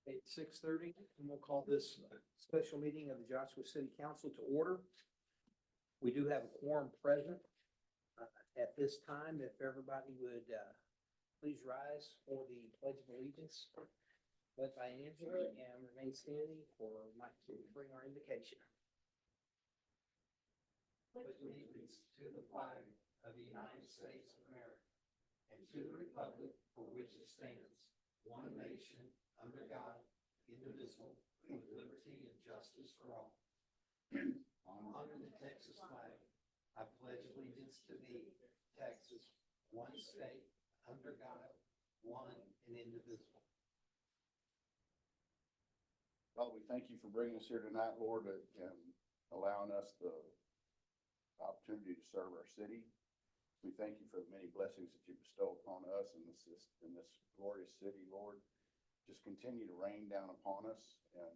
At 6:30, and we'll call this special meeting of the Joshua City Council to order. We do have a quorum present. At this time, if everybody would please rise for the Pledge of Allegiance, led by Angela, and remain standing for Mike to bring our invocation. Pledge allegiance to the flag of the United States of America and to the republic for which it stands, one nation, under God, indivisible, with liberty and justice for all. Under the Texas flag, I pledge allegiance to thee, Texas, one state, under God, one and indivisible. Father, we thank you for bringing us here tonight, Lord, and allowing us the opportunity to serve our city. We thank you for the many blessings that you bestow upon us in this glorious city, Lord. Just continue to rain down upon us and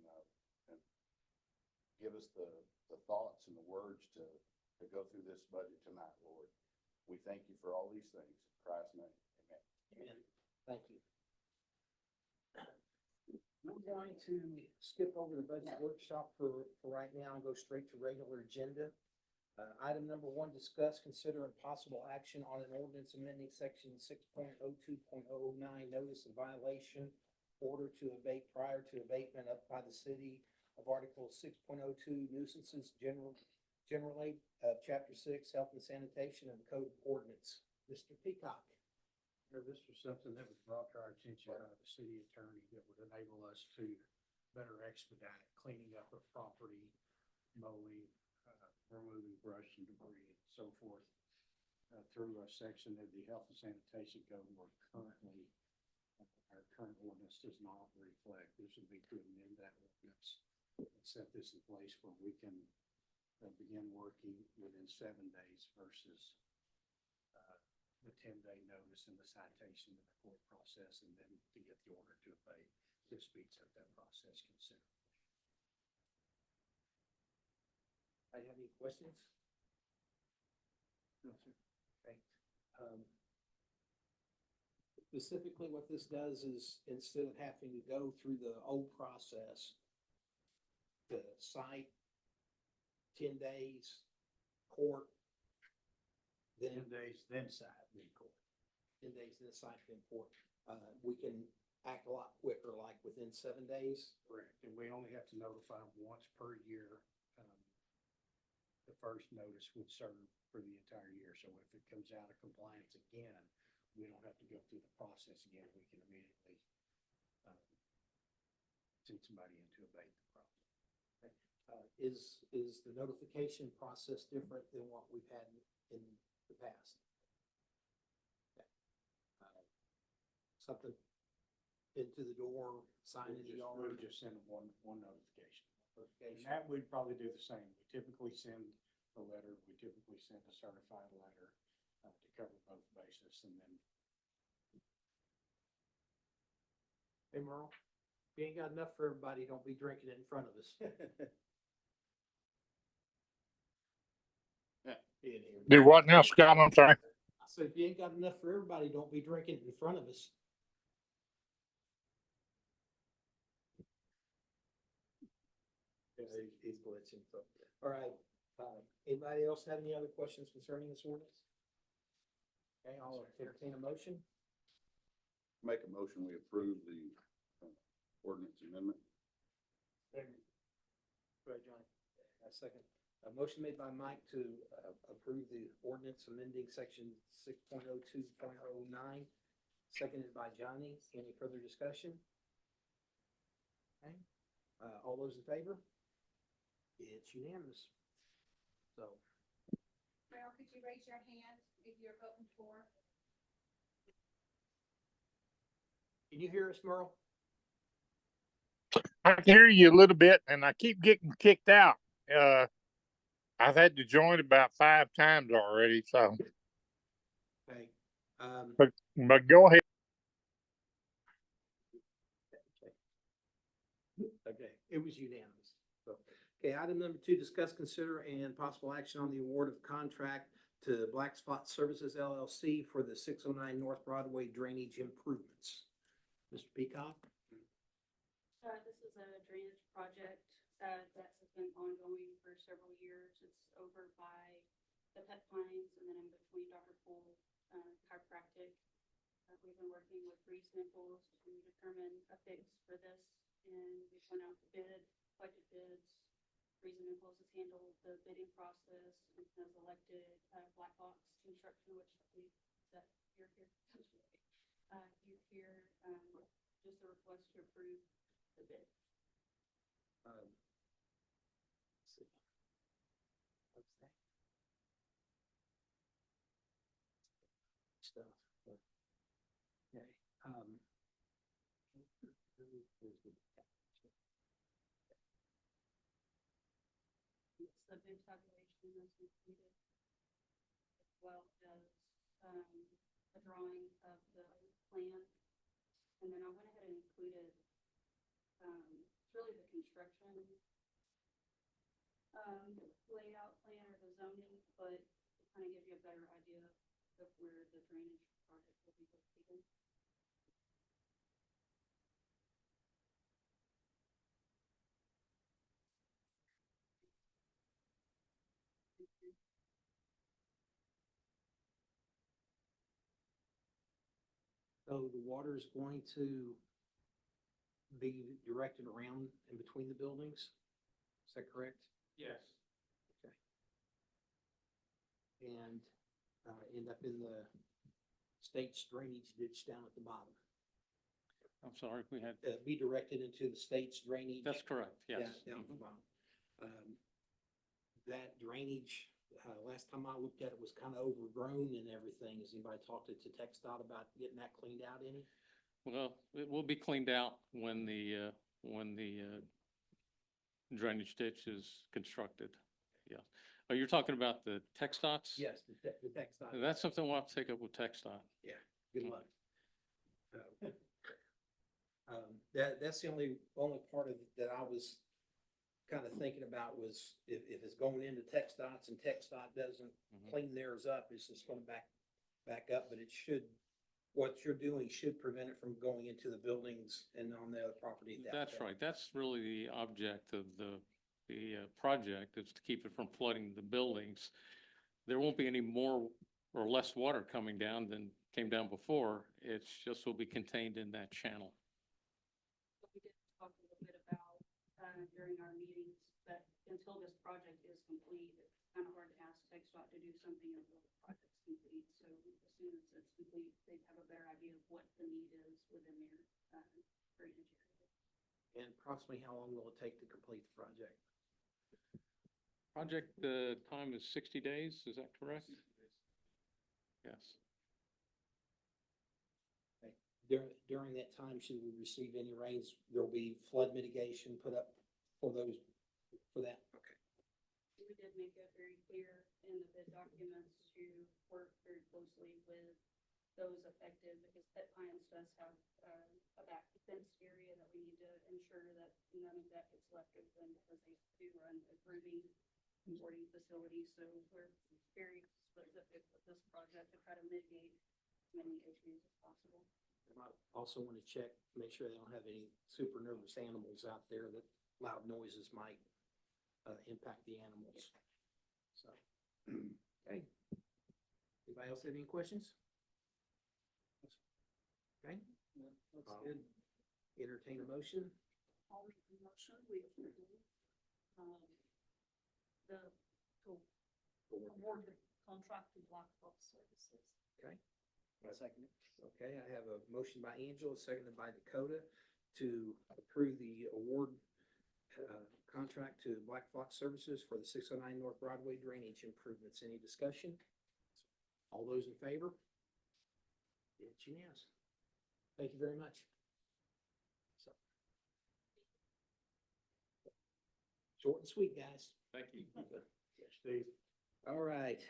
give us the thoughts and the words to go through this budget tonight, Lord. We thank you for all these things. In Christ's name, amen. Amen. Thank you. We're going to skip over the budget workshop for right now and go straight to regular agenda. Item number 1, discuss, consider, and possible action on an ordinance amending section 6.02.009, notice of violation, order to abate prior to abatement up by the city of Article 6.02 nuisances, generally, Chapter 6, health and sanitation, and the code of ordinance. Mr. Peacock. This was something that was brought to our attention by the city attorney that would enable us to better expedite cleaning up of property, mowing, removing brush and debris and so forth, through a section of the health and sanitation code where currently our current ordinance does not reflect. This would be to amend that ordinance and set this in place where we can begin working within 7 days versus the 10-day notice and the citation in the court process, and then to get the order to abate. This speeds up that process considerably. I have any questions? No, sir. Okay. Specifically, what this does is instead of having to go through the old process, the site, 10 days, court, then 10 days, then side, then court. 10 days, then site, then court, we can act a lot quicker, like within 7 days. Correct. And we only have to notify them once per year. The first notice would serve for the entire year. So if it comes out of compliance again, we don't have to go through the process again. We can immediately send somebody in to abate the problem. Is the notification process different than what we've had in the past? Okay. Something into the door, sign in the We yard? would just send them one notification. And Notification. that we'd probably do the same. We typically send a letter, we typically send a certified letter to cover both bases, and then Hey, Merle, if you ain't got enough for everybody, don't be drinking it in front of us. He didn't hear me. Do what now, Scott? I'm sorry. I said, if you ain't got enough for everybody, don't be drinking it in front of us. He's glitching. So, all right. Anybody else have any other questions concerning this ordinance? Okay, I'll entertain a motion. Make a motion, we approve the ordinance amendment. Go ahead, Johnny. Second. A motion made by Mike to approve the ordinance amending section 6.02.09, seconded by Johnny. Any further discussion? Okay. All those in favor? It's unanimous. So, Merrill, could you raise your hand if you're voting for? can you hear us, Merle? I can hear you a little bit, and I keep getting kicked out. I've had to join about 5 times already, so Okay. but go ahead. Okay, it was unanimous. So, okay, item number 2, discuss, consider, and possible action on the award of contract to Black Spot Services LLC for the 609 North Broadway drainage improvements. Mr. Peacock? So This is a drainage project, that has been ongoing for several years. It's over by the Pet Pines and then in between Dr. Pool, chiropractic. We've been working with Reese Nichols to determine a fix for this, and we went out to bid, collected bids. Reese Nichols has handled the bidding process and has elected, Black Box Construction, which I believe that you're here. You're here, just a request to approve the bid. Let's see. What's that? Stuff. Okay, It's the bid tabulation that's included, as well as, a drawing of the plan. And then I went ahead and included, it's really the construction, layout plan or the zoning, but to kind of give you a better idea of where the drainage project will be located. so the water is going to be directed around in between the buildings? Is that correct? Yes. Okay. And, end up in the state's drainage ditch down at the bottom? I'm sorry, we had, Be directed into the state's drainage? that's correct, yes. Down at the bottom. That drainage, last time I looked at it was kind of overgrown and everything. Has anybody talked to TechStop about getting that cleaned out any? Well, it will be cleaned out when the drainage ditch is constructed, yeah. Oh, you're talking about the tech dots? Yes, the TechStop. That's something we'll have to take up with TechStop. Good luck. That's the only part of it that I was kind of thinking about was if it's going into TechStots and TechStot doesn't Mhm. clean theirs up, it's just gonna back up, but it should, what you're doing should prevent it from going into the buildings and on the other property at that That's point. right. That's really the object of the project, is to keep it from flooding the buildings. There won't be any more or less water coming down than came down before. It's just will be contained in that channel. But we did talk a little bit about, during our meetings, that until this project is complete, it's kind of hard to ask TechStop to do something until the project's complete. So as soon as it's complete, they have a better idea of what the need is within their, drainage area. And approximately how long will it take to complete the project? Project, time is 60 days, is that correct? Yes. During that time, should we receive any rains, there'll be flood mitigation put up for those, for that? Okay. We did make it very clear in the bid documents to work very closely with those affected, because Pet Pines does have, a back fenced area that we need to ensure that none of that gets left open, because they do run a grooming and boarding facility. So we're very specific with this project to try to mitigate as many issues as possible. I might also want to check, make sure they don't have any super nervous animals out there that loud noises might impact the animals. So, okay. Anybody else have any questions? Okay. That's good. Entertain a motion. I'll make the motion, we approve, the, to award the contract to Black Box Services. Okay. Second. Okay, I have a motion by Angela, seconded by Dakota to approve the award contract to Black Fox Services for the 609 North Broadway drainage improvements. Any discussion? All those in favor? It's unanimous. Thank you very much. So, short and sweet, guys. Thank you. Yes, Steve. All right.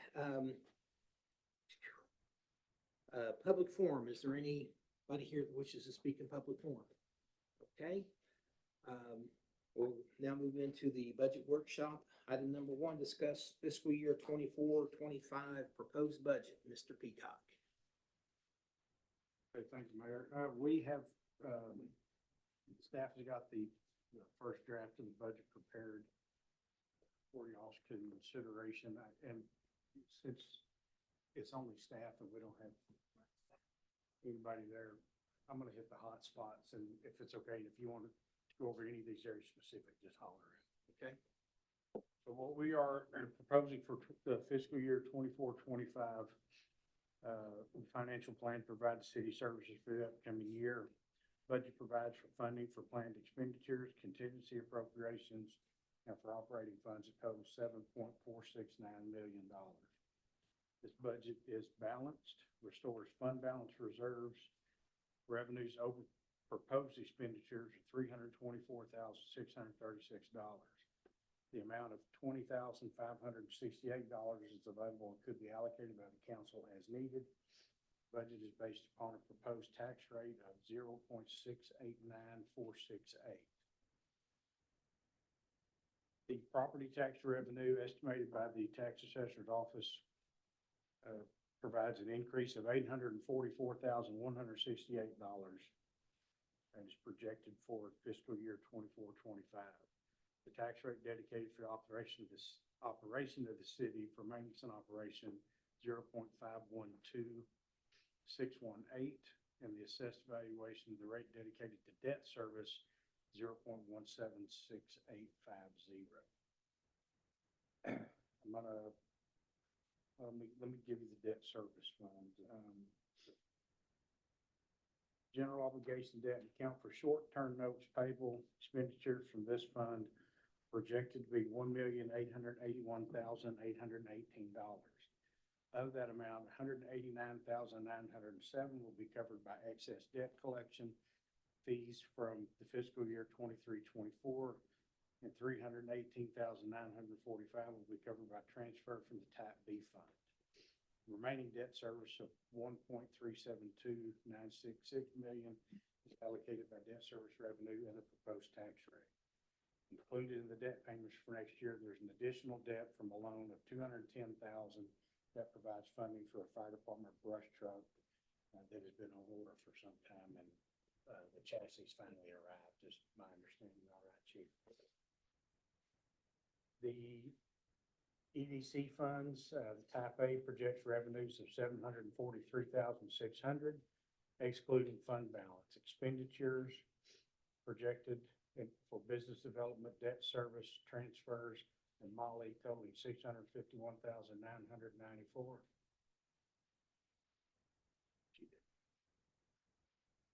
Public forum. Is there anybody here that wishes to speak in public forum? Okay. We'll now move into the budget workshop. Item number 1, discuss fiscal year 24-25 proposed budget. Mr. Peacock. Okay, thank you, Mayor. We have, Staff has got the first draft of the budget prepared for y'all's consideration, and since it's only staff and we don't have anybody there, I'm gonna hit the hot spots, and if it's okay, if you want to go over any of these areas specific, just holler. Okay. So what we are proposing for the fiscal year 24-25, the financial plan provides city services for the upcoming year. Budget provides for funding for planned expenditures, contingency appropriations, and for operating funds that total $7.469 million. This budget is balanced, restores fund balance reserves, revenues over proposed expenditures of $324,636. The amount of $20,568 is available and could be allocated by the council as needed. Budget is based upon a proposed tax rate of 0.689468. The property tax revenue estimated by the tax assessor's office provides an increase of $844,168 and is projected for fiscal year 24-25. The tax rate dedicated for the operation of the city for maintenance and operation 0.512618, and the assessed valuation of the rate dedicated to debt service 0.176850. Let me give you the debt service fund. General obligation debt and account for short-term notes payable expenditures from this fund projected to be $1,881,818. Of that amount, $189,907 will be covered by excess debt collection fees from the fiscal year 23-24, and $318,945 will be covered by transfer from the Type B fund. Remaining debt service of $1.372966 million is allocated by debt service revenue and the proposed tax rate. Included in the debt payments for next year, there's an additional debt from a loan of $210,000 that provides funding for a fire department brush truck that has been on order for some time, and the chassis finally arrived, is my understanding. All right, Chief. The EDC funds, the Type A projects revenues of $743,600, excluding fund balance. Expenditures projected for business development, debt service, transfers, and Molly totaling $651,994.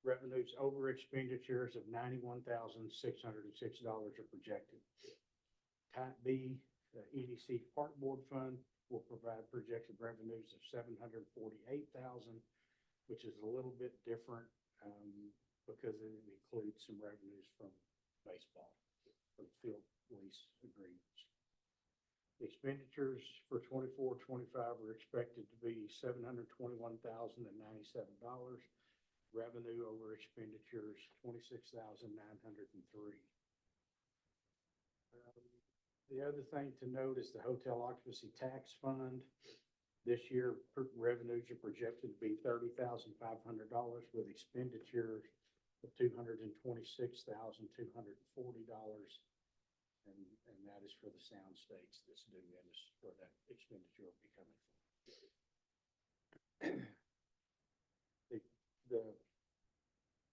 Revenues over expenditures of $91,606 are projected. Type B, the EDC Park Board Fund will provide projected revenues of $748,000, which is a little bit different because it includes some revenues from baseball, from field lease agreements. The expenditures for 24-25 are expected to be $721,097. Revenue over expenditures, $26,903. The other thing to note is the hotel occupancy tax fund. This year, revenues are projected to be $30,500 with expenditures of $226,240. And that is for the sound states that's due, and is where that expenditure will be coming from. The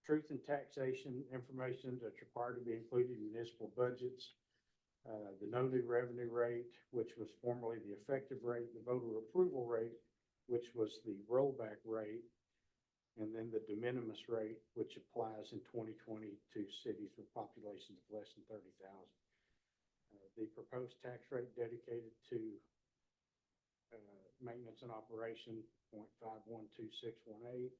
truth and taxation information that's required to be included in municipal budgets, the no new revenue rate, which was formerly the effective rate, the voter approval rate, which was the rollback rate, and then the de minimis rate, which applies in 2020 to cities with populations of less than 30,000. The proposed tax rate dedicated to maintenance and operation 0.512618,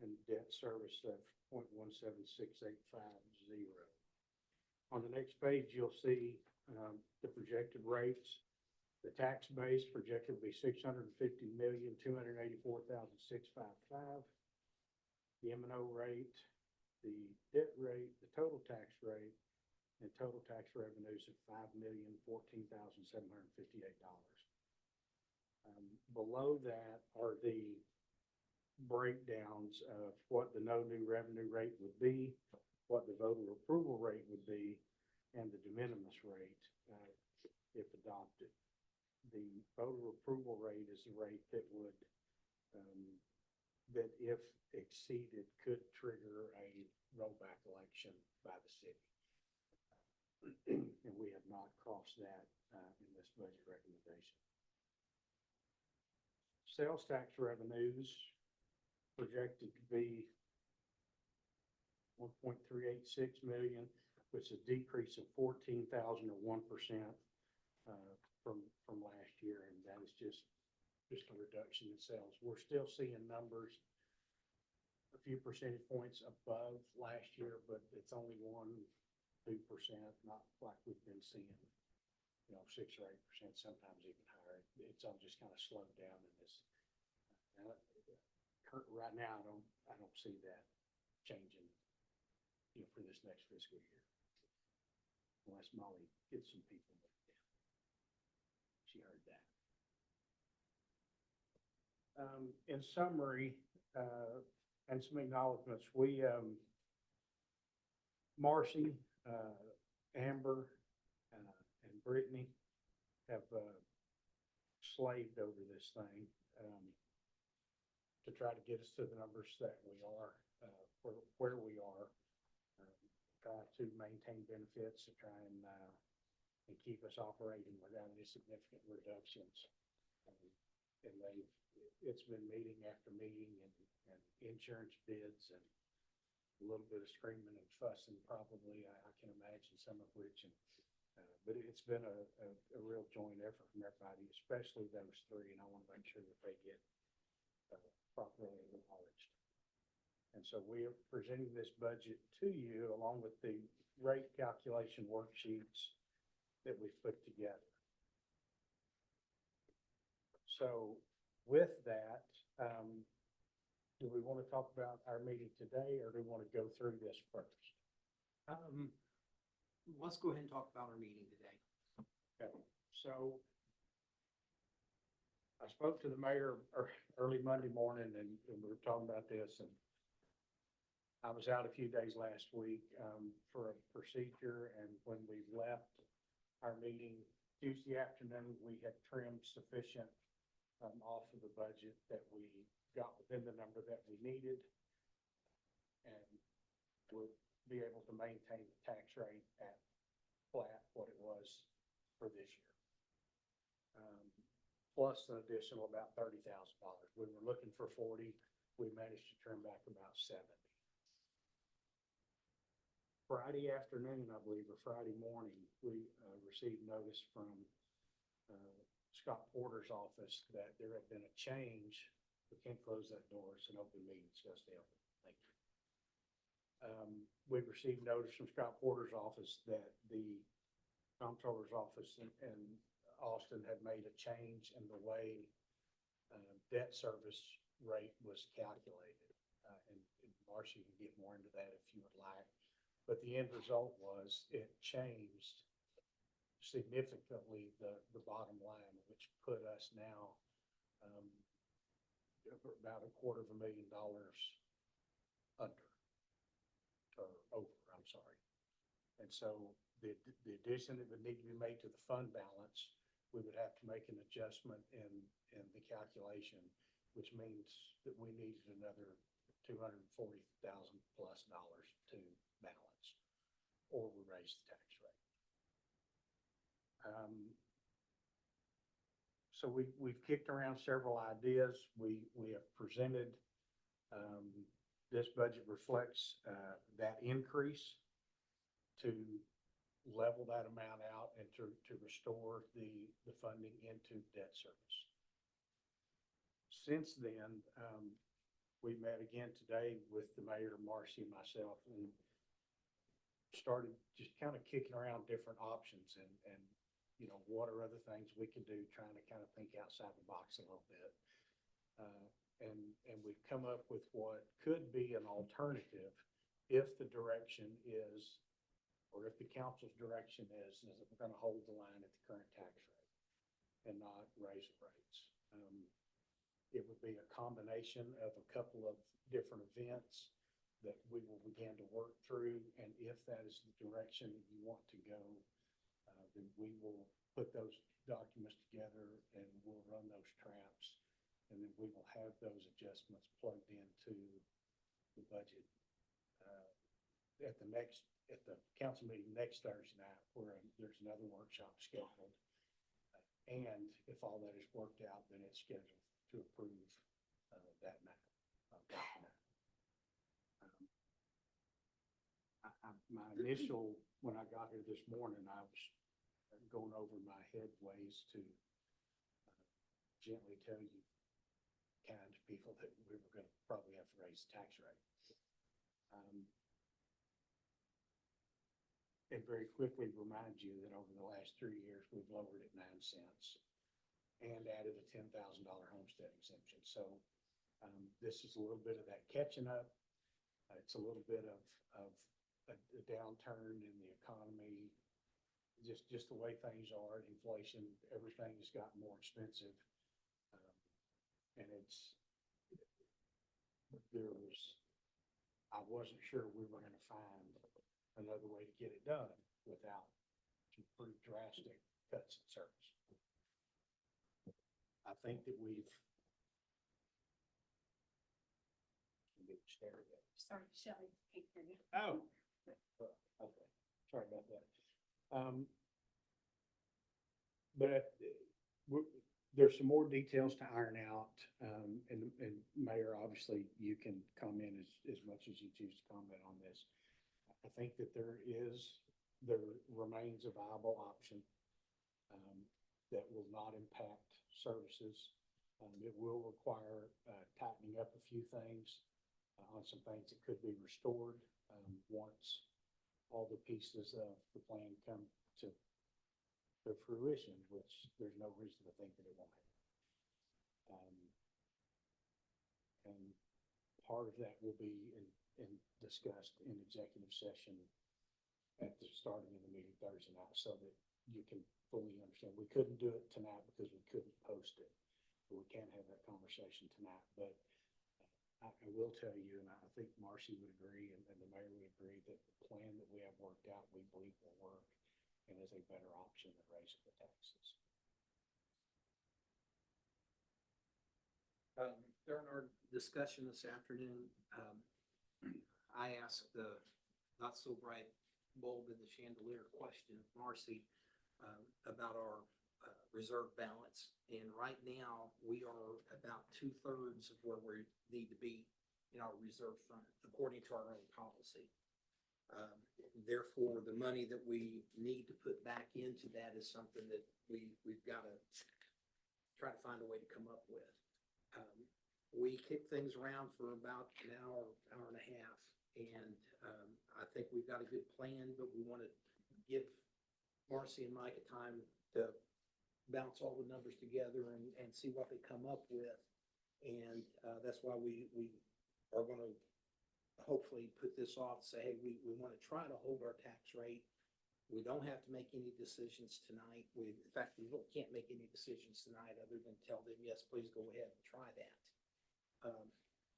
and debt service of 0.176850. On the next page, you'll see the projected rates. The tax base projected to be $650,284,655. The M&O rate, the debt rate, the total tax rate, and total tax revenues of $5,014,758. Below that are the breakdowns of what the no new revenue rate would be what the voter approval rate would be and the de minimis rate, if adopted. The voter approval rate is the rate that would, that if exceeded, could trigger a rollback election by the city. And we have not crossed that, in this budget recommendation. Sales tax revenues projected to be 1.386 million, which is a decrease of 14,000 or 1%, from last year, and that is just a reduction in sales. We're still seeing numbers a few percentage points above last year, but it's only 1-2%, not like we've been seeing, 6 or 8%, sometimes even higher. It's all just kind of slowed down in this. Right now, I don't see that changing, for this next fiscal year. Unless Molly gets some people. She heard that. In summary, and some acknowledgements, Marcy, Amber, and Brittany have, slaved over this thing, to try to get us to the numbers that we are, where we are. Try to maintain benefits, to try and keep us operating without any significant reductions. And it's been meeting after meeting, and insurance bids, and a little bit of screaming and fussing, probably, I can imagine some of which, but it's been a real joint effort from everybody, especially those three, and I want to make sure that they get properly acknowledged. And so we are presenting this budget to you along with the rate calculation worksheets that we've put together. So with that, do we want to talk about our meeting today, or do we want to go through this first? Let's go ahead and talk about our meeting today. Okay, so I spoke to the mayor early Monday morning, and we were talking about this, and I was out a few days last week, for a procedure, and when we left our meeting Tuesday afternoon, we had trimmed sufficient, off of the budget that we got within the number that we needed, and would be able to maintain the tax rate at flat what it was for this year. Plus an additional about $30,000. We were looking for 40, we managed to trim back about 70. Friday afternoon, I believe, or Friday morning, we received notice from Scott Porter's office that there had been a change. We can't close that door, it's an open meeting, it's gonna stay open. Thank you. We received notice from Scott Porter's office that the comptroller's office in Austin had made a change in the way debt service rate was calculated. And Marcy can get more into that if you would like. But the end result was it changed significantly the bottom line, which put us now about $250,000 under, or over, I'm sorry. And so the addition that would need to be made to the fund balance, we would have to make an adjustment in the calculation, which means that we needed another $240,000+ to balance, or we raise the tax rate. So we've kicked around several ideas. We have presented, this budget reflects that increase to level that amount out and to restore the funding into debt service. Since then, we met again today with the mayor, Marcy, and myself, and started just kind of kicking around different options and what are other things we can do, trying to kind of think outside the box a little bit. And we've come up with what could be an alternative if the direction is, or if the council's direction is that we're going to hold the line at the current tax rate and not raise the rates. It would be a combination of a couple of different events that we will begin to work through and that is the direction that you want to go, then we will put those documents together and we'll run those traps. And then we will have those adjustments plugged into the budget. At the council meeting next Thursday night, where there's another workshop scheduled. And if all that is worked out, then it's scheduled to approve, that night. My initial, when I got here this morning, I was going over my head ways to gently tell you kind people that we were gonna probably have to raise the tax rate. And very quickly remind you that over the last 3 years, we've lowered it 9 cents and added a $10,000 homestead exemption. So, this is a little bit of that catching up. It's a little bit of a downturn in the economy, just the way things are, inflation, everything has gotten more expensive. And I wasn't sure we were gonna find another way to get it done without some pretty drastic cuts in service. I think that we've. Sorry, Shelley, can't hear you. Oh. Okay, sorry about that. But there's some more details to iron out, and Mayor, obviously, you can comment as much as you choose to comment on this. I think that there remains a viable option, that will not impact services. It will require, tightening up a few things, on some things that could be restored, once all the pieces of the plan come to fruition, which there's no reason to think that it won't happen. And part of that will be discussed in executive session at the starting of the meeting Thursday night, so that you can fully understand. We couldn't do it tonight because we couldn't post it, but we can have that conversation tonight. But I will tell you, and I think Marcy would agree, and the mayor would agree, that the plan that we have worked out, we believe will work and is a better option than raising the taxes. During our discussion this afternoon, I asked the not so bright bulb in the chandelier question, Marcy, about our reserve balance. And right now, we are about 2/3 of where we need to be in our reserve fund, according to our own policy. Therefore, the money that we need to put back into that is something that we've got to try to find a way to come up with. We kicked things around for about an hour and a half, and I think we've got a good plan, but we want to give Marcy and Mike a time to bounce all the numbers together and see what they come up with. And that's why we are going to hopefully put this off, say, hey, we want to try to hold our tax rate. We don't have to make any decisions tonight. In fact, we really can't make any decisions tonight other than tell them, yes, please go ahead and try that.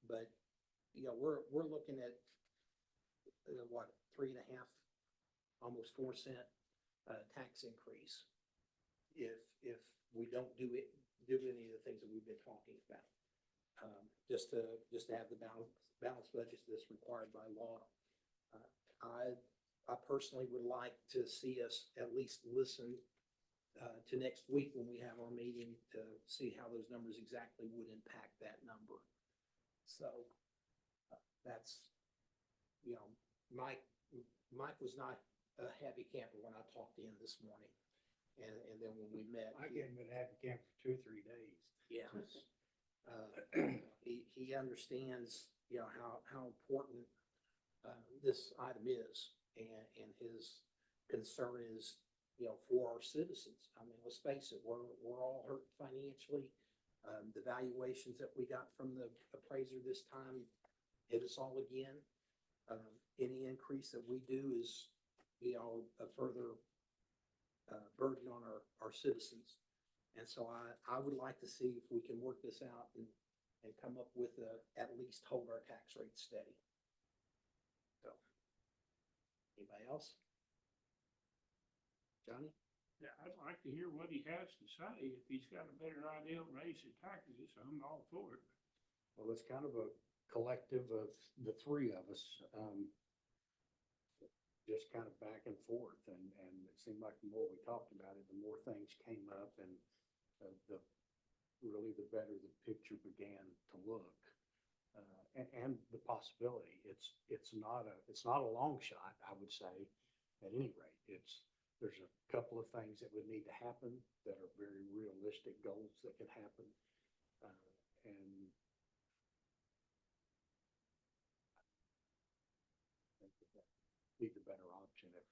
But, you know, we're looking at, what, 3.5, almost 4 cent tax increase if we don't do any of the things that we've been talking about. Just to have the balanced budget that's required by law. I personally would like to see us at least listen to next week when we have our meeting to see how those numbers exactly would impact that number. So that's, you know, Mike was not a happy camper when I talked to him this morning. And then when we met. I hadn't been happy camp for 2 or 3 days. Yeah. He understands, you know, how important this item is, and his concern is, you know, for our citizens. I mean, let's face it, we're all hurt financially. The valuations that we got from the appraiser this time hit us all again. Any increase that we do is, you know, a further burden on our citizens. And so I would like to see if we can work this out and come up with at least hold our tax rate steady. So Anybody else? Johnny? Yeah, I'd like to hear what he has to say. If he's got a better idea on raising taxes, I'm all for it. Well, it's kind of a collective of the three of us, just kind of back and forth, and it seemed like the more we talked about it, the more things came up, and really the better the picture began to look. And the possibility, it's not a long shot, I would say, at any rate. There's a couple of things that would need to happen that are very realistic goals that could happen. And I think that be the better option if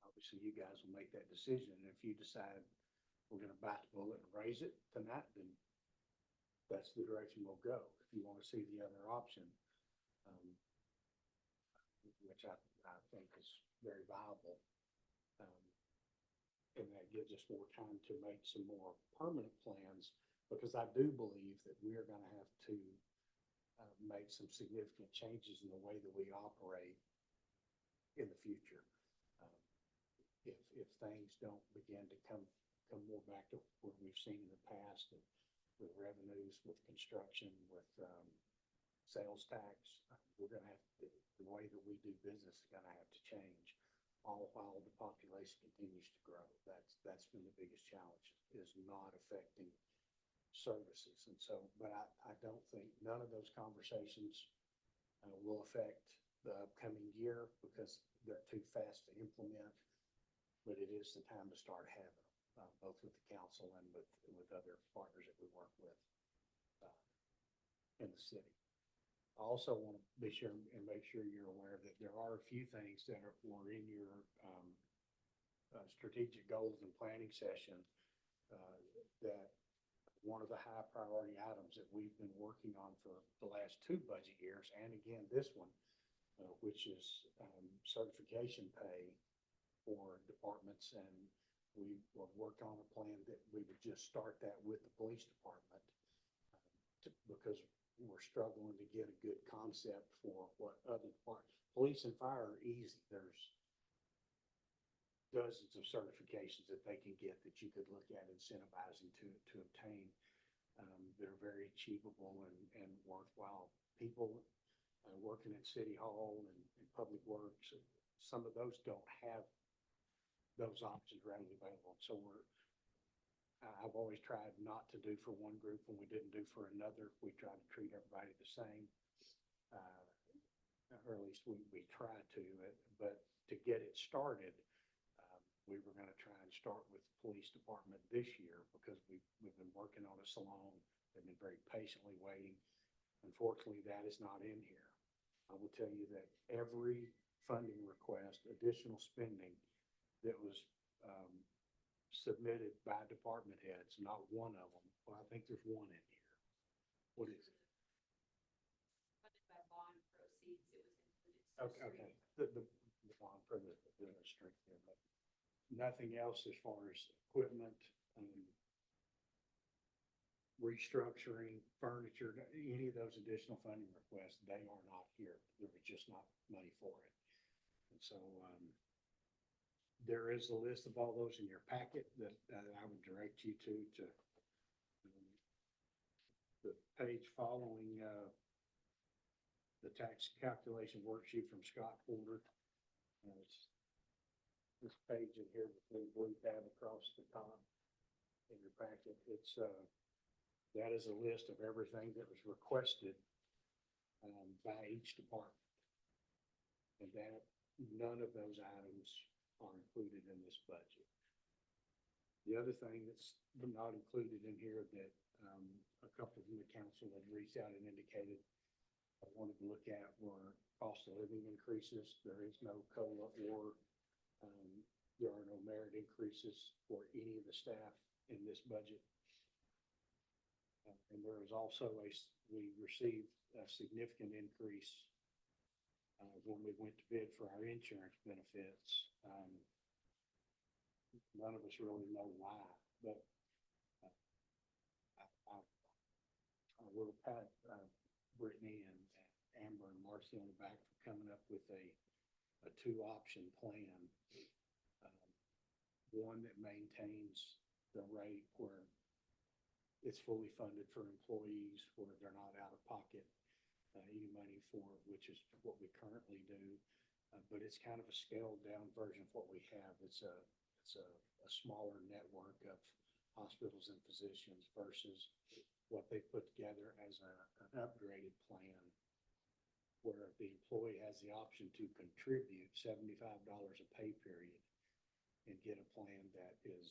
obviously you guys will make that decision. And if you decide we're gonna bite the bullet and raise it tonight, then that's the direction we'll go. If you want to see the other option, which I think is very viable. And that gives us more time to make some more permanent plans, because I do believe that we are gonna have to make some significant changes in the way that we operate in the future. If things don't begin to come more back to what we've seen in the past, and with revenues, with construction, with sales tax, we're gonna have to, the way that we do business is gonna have to change, all while the population continues to grow. That's been the biggest challenge, is not affecting services. And so, but I don't think, none of those conversations will affect the upcoming year, because they're too fast to implement. But it is the time to start having them, both with the council and with other partners that we work with in the city. I also want to be sure and make sure you're aware that there are a few things that were in your strategic goals and planning session, that one of the high priority items that we've been working on for the last 2 budget years, and again, this one, which is certification pay for departments. And we worked on a plan that we would just start that with the police department, because we're struggling to get a good concept for what other departments. Police and fire are easy. There's dozens of certifications that they can get that you could look at incentivizing to obtain. They're very achievable and worthwhile. People working at City Hall and Public Works, some of those don't have those options readily available. So I've always tried not to do for one group when we didn't do for another. We try to treat everybody the same, or at least we try to. But to get it started, we were going to try and start with the police department this year, because we've been working on it so long. They've been very patiently waiting. Unfortunately, that is not in here. I will tell you that every funding request, additional spending that was submitted by department heads, not one of them, well, I think there's one in here. What is it? Funded by bond proceeds, it was included. Okay, the bond for the street there, but nothing else as far as equipment, restructuring, furniture, any of those additional funding requests, they are not here. There was just not money for it. And so, there is a list of all those in your packet that I would direct you to the page following the tax calculation worksheet from Scott Porter. It's this page in here with the blue tab across the top in your packet. It's that is a list of everything that was requested by each department, and that none of those items are included in this budget. The other thing that's not included in here that a couple from the council had reached out and indicated I wanted to look at were cost of living increases. There is no COLA or there are no merit increases for any of the staff in this budget. And there is also we received a significant increase when we went to bid for our insurance benefits. None of us really know why, but I will pat Brittany and Amber and Marcy on the back for coming up with a two-option plan. Um, One that maintains the rate where it's fully funded for employees, where they're not out of pocket any money for it, which is what we currently do. But it's kind of a scaled down version of what we have. It's a smaller network of hospitals and physicians versus what they put together as an upgraded plan, where the employee has the option to contribute $75 a pay period and get a plan that is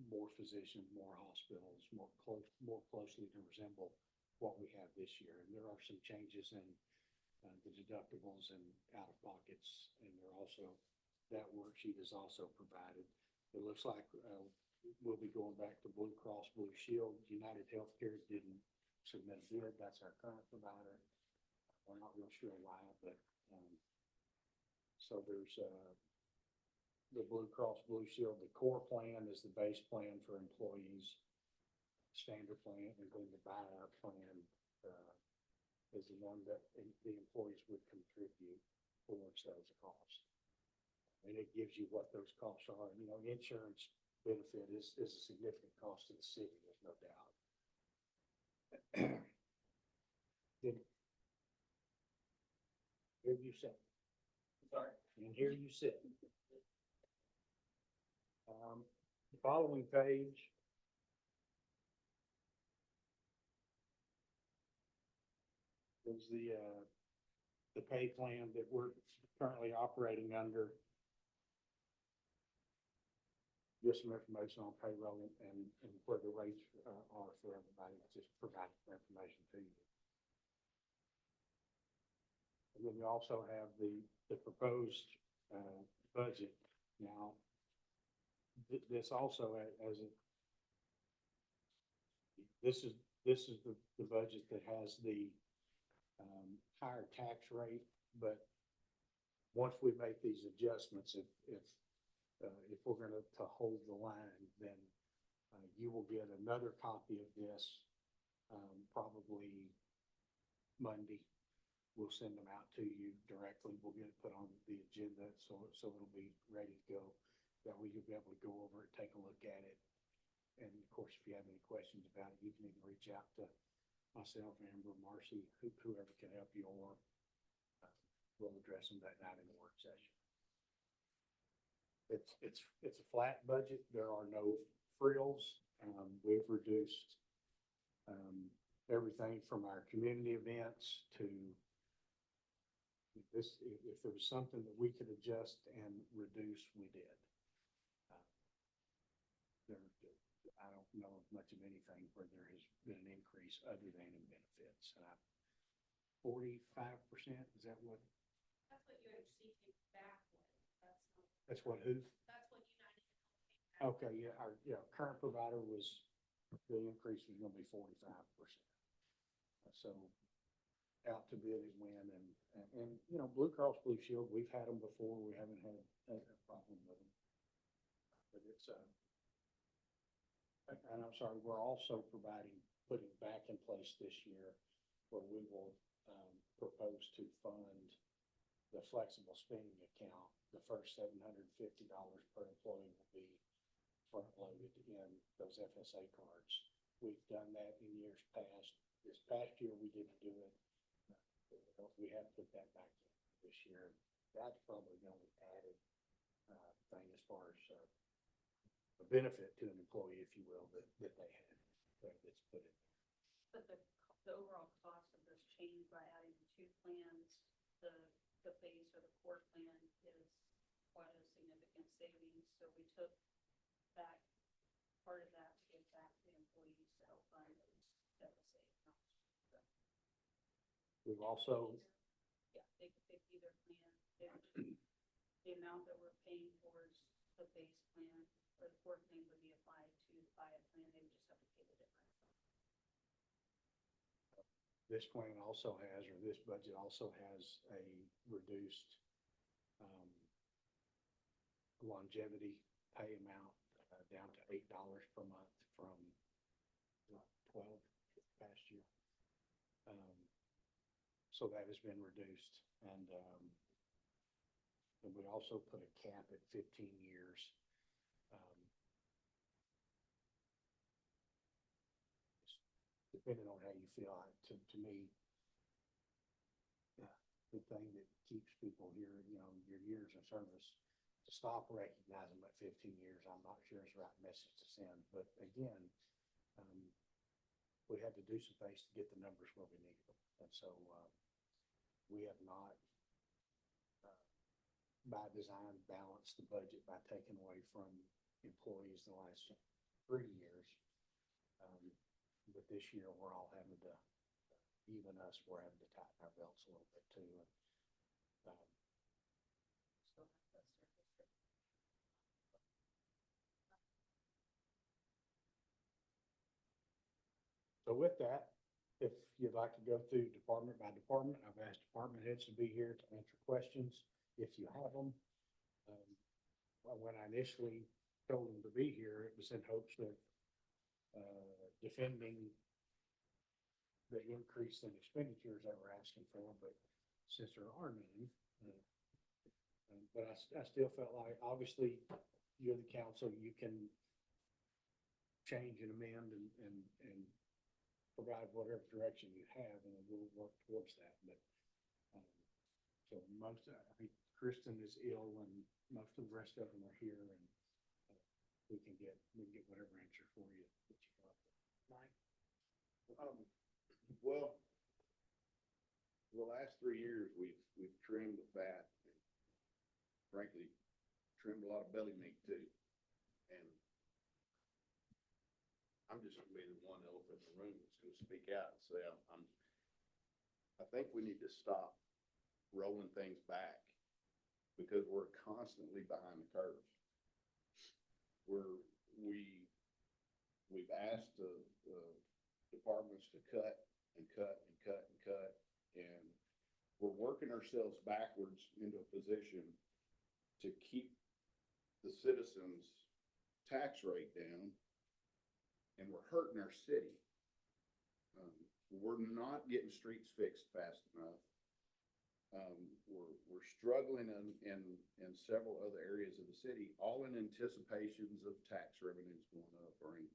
more physicians, more hospitals, more closely to resemble what we have this year. And there are some changes in the deductibles and out of pockets, and that worksheet is also provided. It looks like we'll be going back to Blue Cross Blue Shield. United Healthcare didn't submit a bid. That's our current provider. We're not real sure why, but so there's the Blue Cross Blue Shield. The core plan is the base plan for employees, standard plan, and then the buyout plan is the one that the employees would contribute towards those costs. And it gives you what those costs are. You know, insurance benefit is a significant cost to the city, there's no doubt. Here you sit. Sorry. And here you sit. The following page is the pay plan that we're currently operating under. Just some information on payroll and where the rates are for everybody, just providing information to you. And then you also have the proposed budget. Now, this also this is the budget that has the higher tax rate, but once we make these adjustments, if we're going to hold the line, then you will get another copy of this probably Monday. We'll send them out to you directly. We'll get it put on the agenda so it'll be ready to go. That way you'll be able to go over it, take a look at it. And of course, if you have any questions about it, you can either reach out to myself, Amber, Marcy, whoever can help you, or we'll address them that night in the work session. It's a flat budget. There are no frills. We've reduced everything from our community events to this. If there was something that we could adjust and reduce, we did. I don't know of much of anything where there has been an increase other than in benefits. 45%, is that what? That's what UHC came back with. That's what who? That's what United came back. Okay, yeah, our current provider was, the increase was gonna be 45%. So out to bid it went, and you know, Blue Cross Blue Shield, we've had them before. We haven't had a problem with them. But it's and I'm sorry, we're also putting back in place this year where we will propose to fund the flexible spending account. The first $750 per employee will be front loaded in those FSA cards. We've done that in years past. This past year, we didn't do it. We have put that back in this year. That's probably the only added thing as far as a benefit to an employee, if you will, that they had, that's put in. But the overall cost of this change by adding the two plans, the base or the core plan is quite a significant savings. So we took back part of that to give back to the employees to help fund those FSA accounts. So, We've also, yeah, they could pick either plan. The amount that we're paying towards the base plan or the core plan would be applied to the buy-up plan. They would just have to pay the difference. this plan also has, or this budget also has a reduced longevity pay amount down to $8 per month from 12 past year. So that has been reduced, and we also put a cap at 15 years. Um, Depending on how you feel, to me, the thing that keeps people here, you know, your years of service, to stop recognizing them at 15 years, I'm not sure it's the right message to send, but again, we had to do some things to get the numbers where we needed them, and so, we have not, by design, balanced the budget by taking away from employees the last 3 years. But this year, we're all having to, even us, we're having to tighten our belts a little bit too. And, so with that, if you'd like to go through department by department, I've asked department heads to be here to answer questions if you have them. Well, when I initially told them to be here, it was in hopes of defending the increase in expenditures they were asking for, but since there are none, but I still felt like, obviously, you're the council, you can change and amend and provide whatever direction you have, and we'll work towards that, but, so I think Kristen is ill, and most of the rest of them are here, and we can get whatever answer for you that you got. Mike? Well, the last 3 years, we've trimmed the fat, and frankly, trimmed a lot of belly meat too. And I'm just gonna be the one elephant in the room that's gonna speak out and say, I think we need to stop rolling things back, because we're constantly behind the curve. We've asked the departments to cut and cut and cut and cut, and we're working ourselves backwards into a position to keep the citizens' tax rate down, and we're hurting our city. We're not getting streets fixed fast enough. We're struggling in several other areas of the city, all in anticipations of tax revenues going up, or in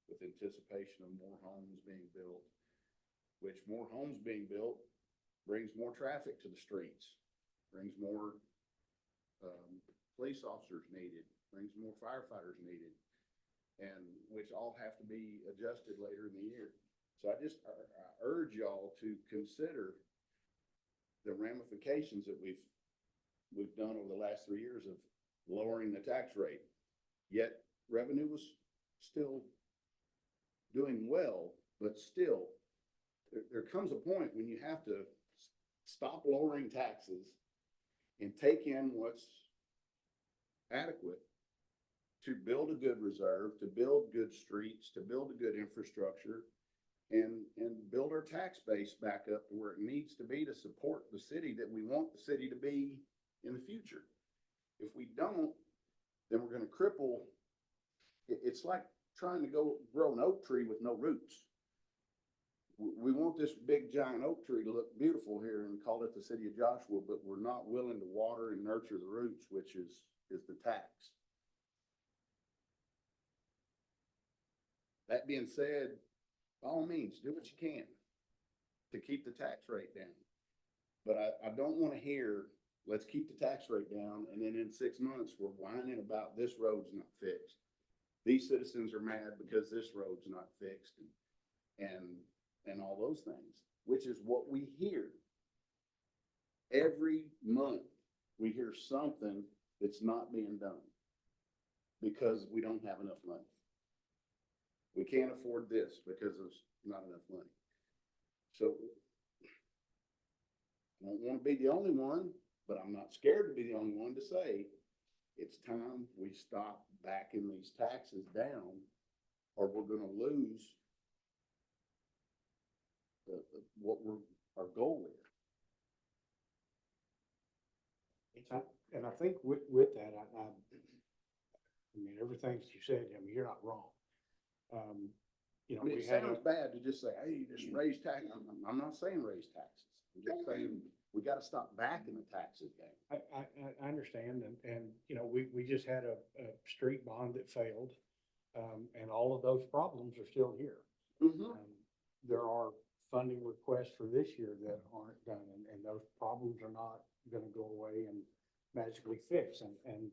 with anticipation of more homes being built, which more homes being built brings more traffic to the streets, brings more police officers needed, brings more firefighters needed, and which all have to be adjusted later in the year. So I urge y'all to consider the ramifications that we've done over the last 3 years of lowering the tax rate. Yet revenue was still doing well, but still, there comes a point when you have to stop lowering taxes and take in what's adequate to build a good reserve, to build good streets, to build a good infrastructure, and build our tax base back up to where it needs to be to support the city that we want the city to be in the future. If we don't, then we're gonna cripple. It's like trying to go grow an oak tree with no roots. We want this big giant oak tree to look beautiful here and call it the city of Joshua, but we're not willing to water and nurture the roots, which is the tax. That being said, by all means, do what you can to keep the tax rate down. But I don't want to hear, let's keep the tax rate down, and then in 6 months, we're whining about this road's not fixed. These citizens are mad because this road's not fixed, and all those things, which is what we hear. Every month, we hear something that's not being done because we don't have enough money. We can't afford this because there's not enough money. So I don't want to be the only one, but I'm not scared to be the only one to say it's time we stop backing these taxes down, or we're going to lose what our goal is. And I think with that, I mean, everything that you said, I mean, you're not wrong. you I know, mean, we it had sounds a, bad to just say, hey, just raise tax. I'm not saying raise taxes. I'm just saying, we gotta stop backing the taxes game. I understand, and, you know, we just had a street bond that failed. And all of those problems are still here. There are funding requests for this year that aren't done, and those problems are not gonna go away and magically fix, and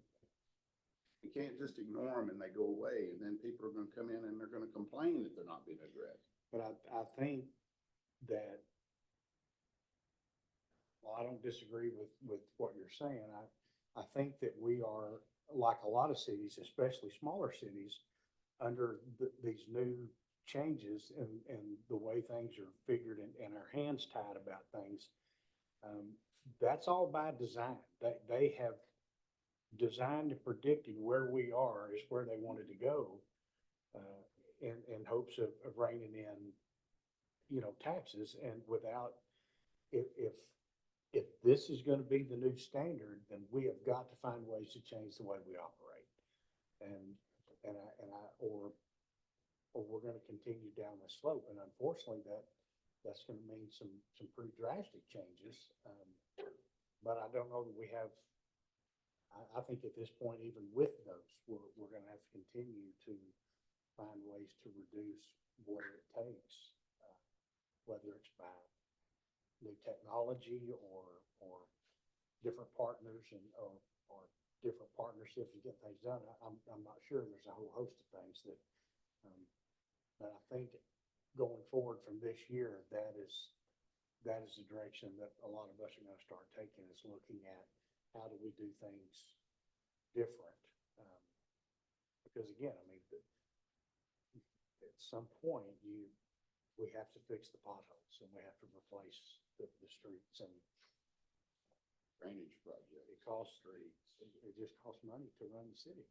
You can't just ignore them and they go away, and then people are gonna come in and they're gonna complain that they're not being addressed. but I think that, well, I don't disagree with what you're saying. I think that we are, like a lot of cities, especially smaller cities, under these new changes and the way things are figured and our hands tied about things. That's all by design. They have designed and predicted where we are is where they wanted to go, in hopes of reining in, you know, taxes, and without, if this is gonna be the new standard, then we have got to find ways to change the way we operate. Or we're gonna continue down the slope, and unfortunately, that's gonna mean some pretty drastic changes. But I don't know that we have, I think at this point, even with those, we're gonna have to continue to find ways to reduce what it takes, whether it's by new technology or different partners or different partnerships to get things done. I'm not sure. There's a whole host of things but I think going forward from this year, that is the direction that a lot of us are gonna start taking, is looking at how do we do things different? Because again, I mean, at some point, we have to fix the potholes, and we have to replace the streets, and Drainage project. it costs, it just costs money to run the city.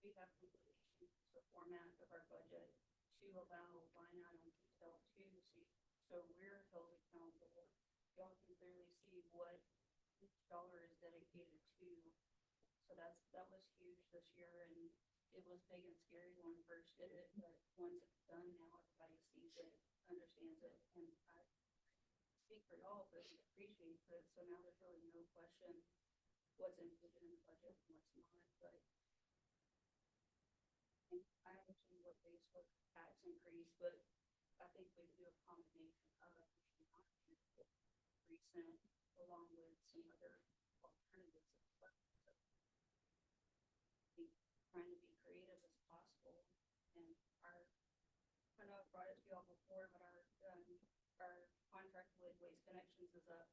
We have completely changed the format of our budget to allow line item detail too, so we're held accountable. Y'all can clearly see what each dollar is dedicated to. So that was huge this year, and it was big and scary when we first did it, but once it's done, now everybody sees it, understands it, and I speak for y'all, but we appreciate it, so now there's really no question what's included in the budget and what's not, but I understand what Facebook tax increase, but I think we could do a combination of recent along with some other alternatives as well. So, trying to be creative as possible, and I know I've brought it to y'all before, but our contract with Waste Connections is up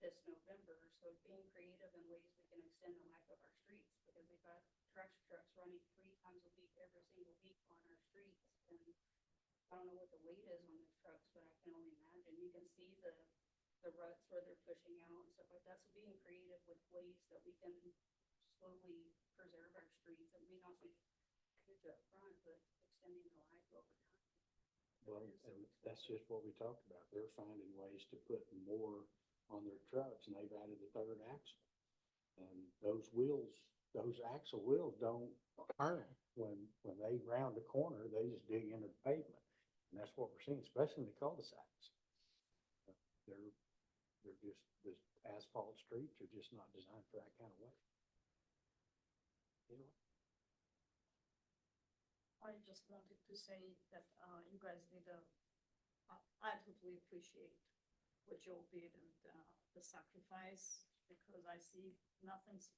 this November, so being creative in ways we can extend the life of our streets, because we've got trash trucks running 3 times a week, every single week on our streets, and I don't know what the weight is on those trucks, but I can only imagine. You can see the ruts where they're pushing out and stuff like that, so being creative with ways that we can slowly preserve our streets. It may not be huge up front, but extending the life over time. Well, and that's just what we talked about. They're finding ways to put more on their trucks, and they've added a third axle. And those axle wheels don't turn. When they round the corner, they just dig into the pavement. And that's what we're seeing, especially in the cul-de-sacs. They're just, the asphalt streets are just not designed for that kind of way. You know? I just wanted to say that you guys did I totally appreciate what Joel did and the sacrifice, because I see nothing's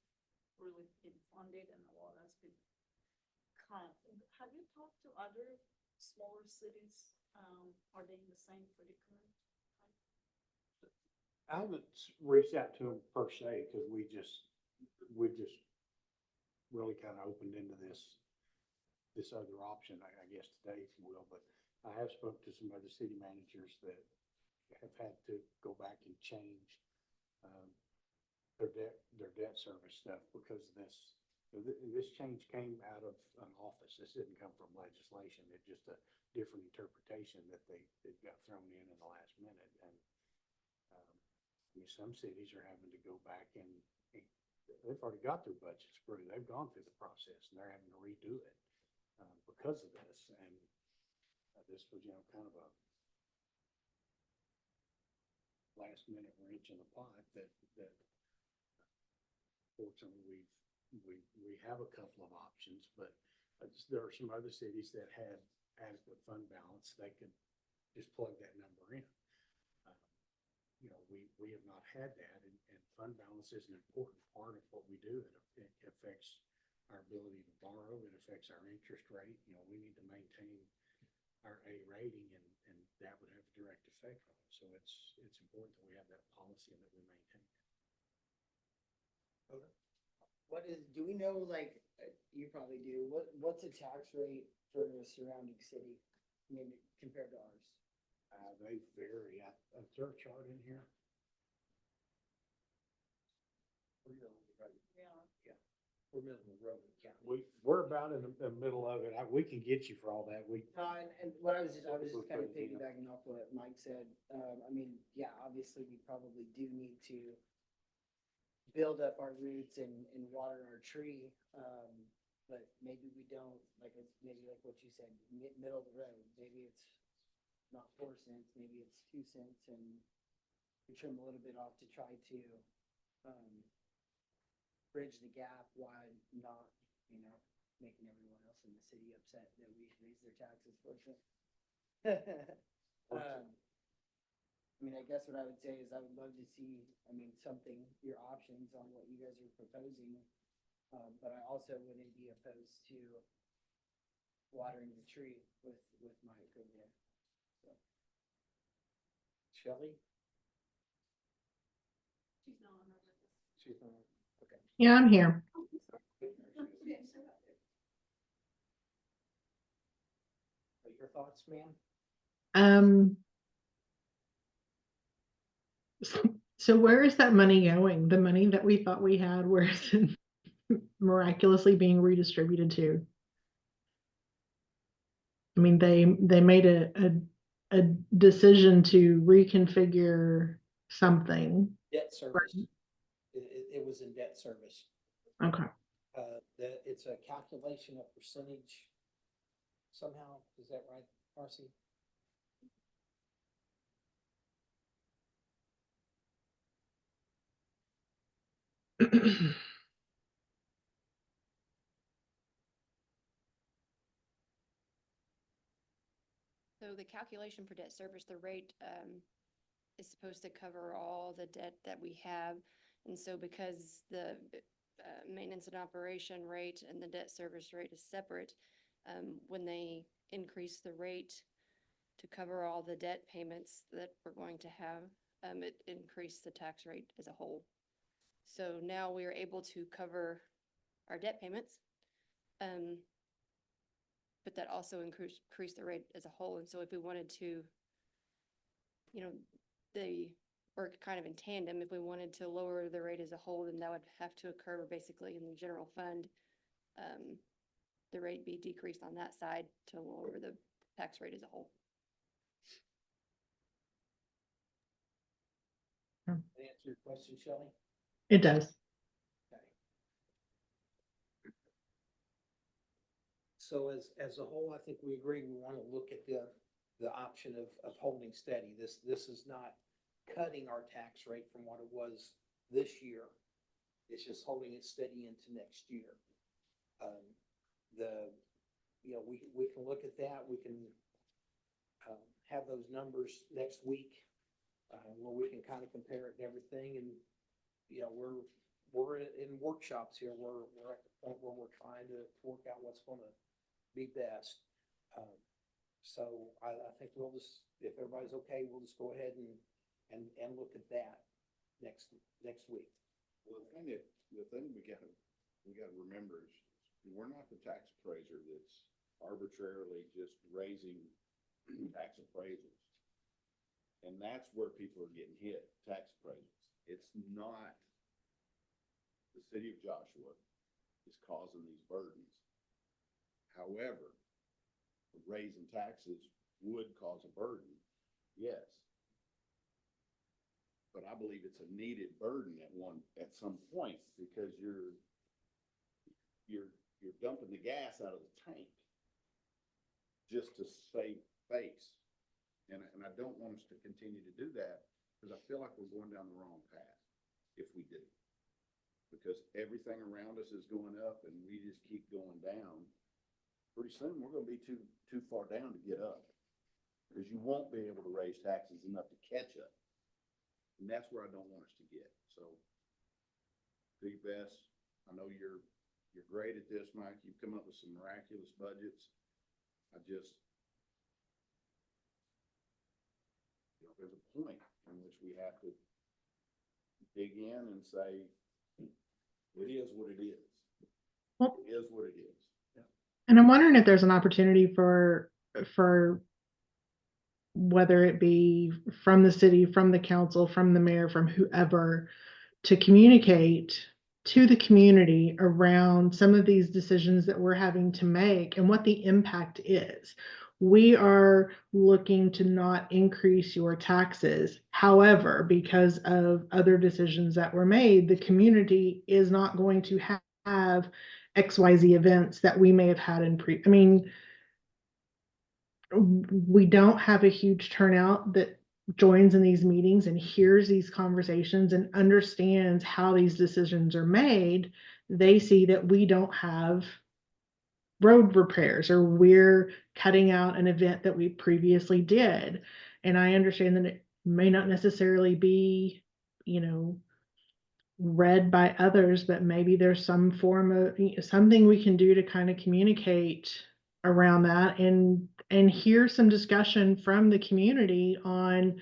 really been funded and a lot has been cut. Have you talked to other smaller cities? Are they in the same predicament? I haven't reached out to them per se, because we just really kind of opened into this other option, I guess today, if you will. But I have spoke to some other city managers that have had to go back and change their debt service stuff because of this. This change came out of an office. This didn't come from legislation. It's just a different interpretation that they got thrown in the last minute. And I mean, some cities are having to go back and they've already got their budgets approved. They've gone through the process and they're having to redo it. because of this. And this was, you know, kind of a last minute wrench in the pot that fortunately we have a couple of options, but there are some other cities that had adequate fund balance. They could just plug that number in. You know, we have not had that, and fund balance is an important part of what we do. It affects our ability to borrow. It affects our interest rate. You know, we need to maintain our A rating, and that would have a direct effect on it. So it's important that we have that policy and that we maintain it. What is, do we know, like, you probably do, what's the tax rate for the surrounding city? I mean, compared to ours? They vary. Is there a chart in here? Yeah. We're middle of the road in the county. We're about in the middle of it. We can get you for all that. No, and what I was just kind of piggybacking off what Mike said. I mean, yeah, obviously we probably do need to build up our roots and water our tree. But maybe we don't, maybe like what you said, middle of the road. Maybe it's not 4 cents, maybe it's 2 cents, and we trim a little bit off to try to, bridge the gap while not, you know, making everyone else in the city upset that we raise their taxes for them. I mean, I guess what I would say is I would love to see, I mean, something, your options on what you guys are proposing. But I also wouldn't be opposed to watering the tree with Mike over there. So, Shelley? She's not on our list. She's not, okay. Yeah, I'm here. Your thoughts, ma'am? So where is that money going? The money that we thought we had, where is it miraculously being redistributed to? I mean, they made a decision to reconfigure something. Debt service. It was in debt service. Okay. It's a calculation of percentage somehow. Is that right, Marcy? So the calculation for debt service, the rate is supposed to cover all the debt that we have. And so because the maintenance and operation rate and the debt service rate is separate, when they increase the rate to cover all the debt payments that we're going to have, it increased the tax rate as a whole. So now we are able to cover our debt payments. But that also increased the rate as a whole. And so if we wanted to, you know, they work kind of in tandem. If we wanted to lower the rate as a whole, then that would have to occur basically in the general fund. The rate be decreased on that side to lower the tax rate as a whole. That answer your question, Shelley? It does. Okay. So as a whole, I think we agree, we want to look at the option of holding steady. This is not cutting our tax rate from what it was this year. It's just holding it steady into next year. We can look at that. We can have those numbers next week where we can kind of compare it and everything. And, you know, we're in workshops here. We're at the point where we're trying to work out what's going to be best. So I think we'll just, if everybody's okay, we'll just go ahead and look at that next week. Well, the thing we gotta remember is we're not the tax appraiser that's arbitrarily just raising tax appraisals. And that's where people are getting hit, tax appraisals. It's not the city of Joshua is causing these burdens. However, raising taxes would cause a burden, yes. But I believe it's a needed burden at some point, because you're dumping the gas out of the tank. just to save face. And I don't want us to continue to do that, because I feel like we're going down the wrong path if we do. Because everything around us is going up and we just keep going down. Pretty soon, we're gonna be too far down to get up. Because you won't be able to raise taxes enough to catch up. And that's where I don't want us to get, so. Do your best. I know you're great at this, Mike. You've come up with some miraculous budgets. There's a point in which we have to dig in and say, it is what it is. Well- It is what it is. And I'm wondering if there's an opportunity for whether it be from the city, from the council, from the mayor, from whoever, to communicate to the community around some of these decisions that we're having to make and what the impact is. We are looking to not increase your taxes. However, because of other decisions that were made, the community is not going to have XYZ events that we may have had I mean, we don't have a huge turnout that joins in these meetings and hears these conversations and understands how these decisions are made. They see that we don't have road repairs, or we're cutting out an event that we previously did. And I understand that it may not necessarily be, read by others, but maybe there's some form of something we can do to kind of communicate around that and hear some discussion from the community on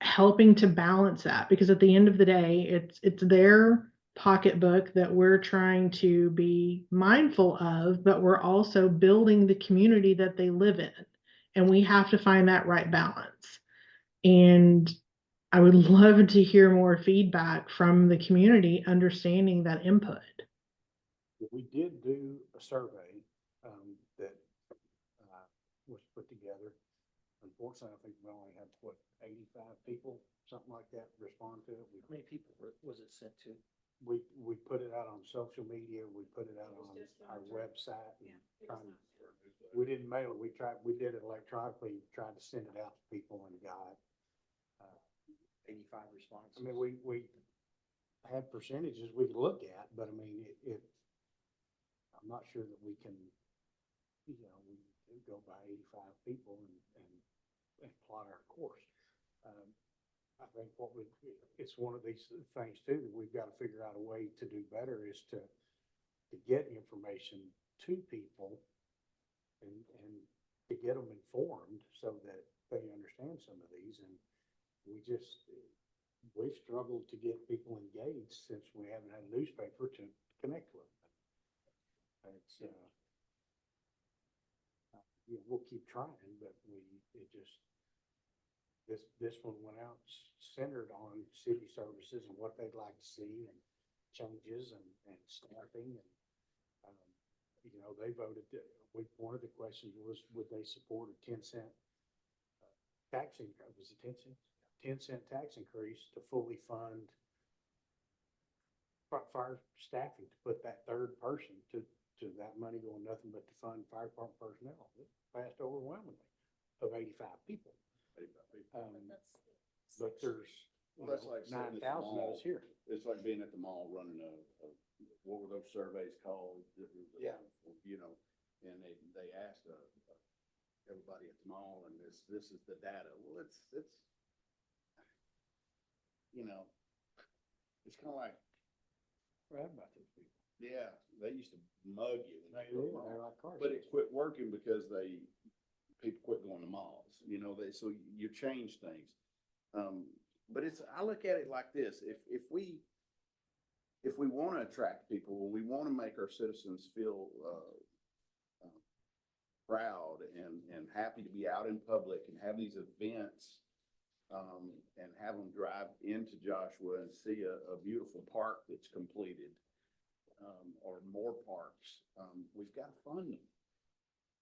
helping to balance that, because at the end of the day, it's their pocketbook that we're trying to be mindful of, but we're also building the community that they live in, and we have to find that right balance. And I would love to hear more feedback from the community, understanding that input. We did do a survey, that, was put together. Unfortunately, I think we only had, 85 people, something like that, respond to it. How many people was it sent to? We put it out on social media, we put it out on our website. We didn't mail it, we did it electronically, tried to send it out to people and got, 85 responses. I mean, we had percentages we could look at, but I mean, I'm not sure that we can, we go by 85 people and plot our course. I think it's one of these things too, that we've got to figure out a way to do better, is to get information to people and to get them informed so that they understand some of these. And we've struggled to get people engaged since we haven't had a newspaper to connect with. It's, we'll keep trying, but this one went out centered on city services and what they'd like to see, and changes and staffing. And, they voted, one of the questions was, would they support a 10-cent tax increase? Was it 10 cents? 10-cent tax increase to fully fund fire staffing, to put that third person to that money going nothing but to fund fire department personnel. It passed overwhelmingly of 85 people. But there's That's like sitting at the 9,000 of us mall. here. It's like being at the mall running what were those surveys called? Yeah. And they asked everybody at the mall, and this is the data. Well, it's it's kind of like, Right about those people. yeah, they used to mug you. when They you go to the do, they're mall. like cars. But it quit working because people quit going to malls, so you change things. But I look at it like this: if we want to attract people, we want to make our citizens feel proud and happy to be out in public and have these events, and have them drive into Joshua and see a beautiful park that's completed, or more parks. We've got to fund them.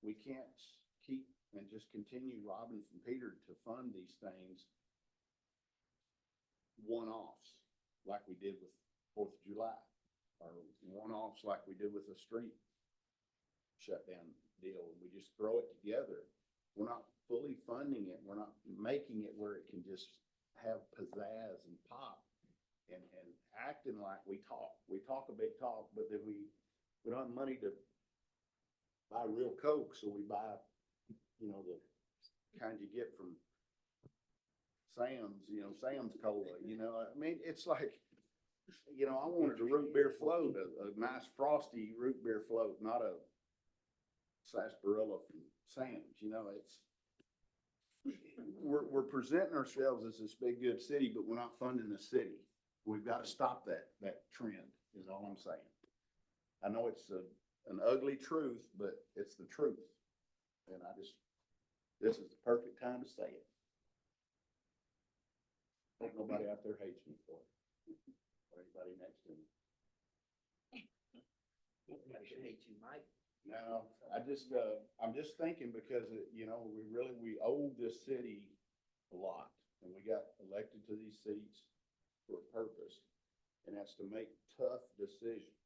We can't keep and just continue robbing from Peter to fund these things one-offs like we did with 4th of July, or one-offs like we did with the street shut down deal, and we just throw it together. We're not fully funding it, we're not making it where it can just have pizzazz and pop and acting like we talk a big talk, but then we don't have money to buy real Coke, so we buy, you know, the kind you get from Sam's, you know, Sam's Cola, you know, I mean, it's like, you know, I wanted a root beer float, a nice frosty root beer float, not a sarsaparilla from Sam's, you know, we're presenting ourselves as this big, good city, but we're not funding the city. We've got to stop that trend, is all I'm saying. I know it's an ugly truth, but it's the truth. And this is the perfect time to say it. Hope nobody out there hates me for it. Or anybody next to me. Nobody should hate you, Mike. No, I'm just thinking because, you know, we owe this city a lot. And we got elected to these seats for a purpose, and that's to make tough decisions.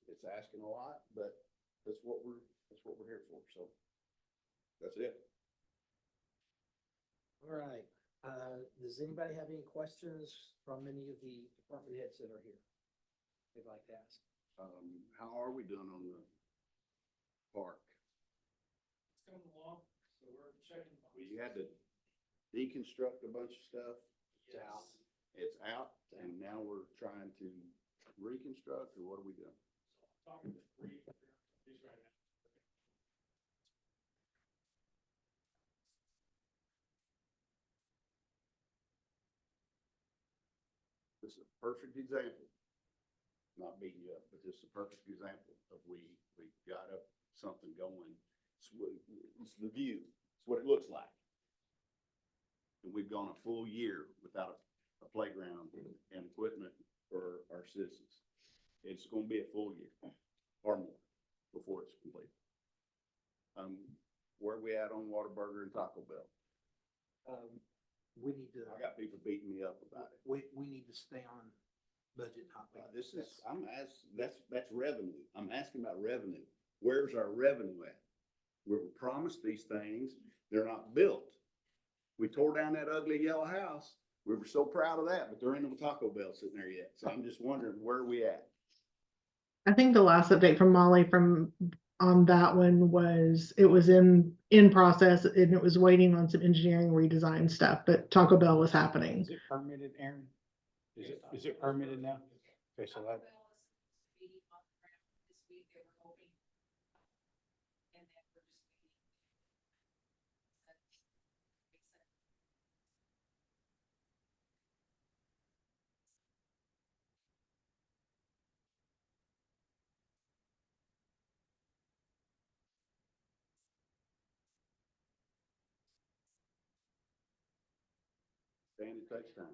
It's asking a lot, but that's what we're here for, so that's it. All right, does anybody have any questions from any of the department heads that are here? They'd like to ask. How are we doing on the park? It's coming along, so we're checking. We had to deconstruct a bunch of stuff. It's out. It's out, and now we're trying to reconstruct, or what are we doing? Talking to three, these right now. This is a perfect example. Not beating you up, but this is a perfect example of we got something going. It's the view. It's what it looks like. And we've gone a full year without a playground and equipment for our citizens. It's gonna be a full year or more before it's complete. Where are we at on Whataburger and Taco Bell? We need to, I got people beating me up about it. we need to stay on budget topic. That's revenue. I'm asking about revenue. Where's our revenue at? We were promised these things, they're not built. We tore down that ugly yellow house. We were so proud of that, but there ain't no Taco Bell sitting there yet. So I'm just wondering, where are we at? I think the last update from Molly on that one was it was in process and it was waiting on some engineering redesign stuff, but Taco Bell was happening. Is it permitted, Aaron? Is it permitted now? Okay, so that. And it takes time.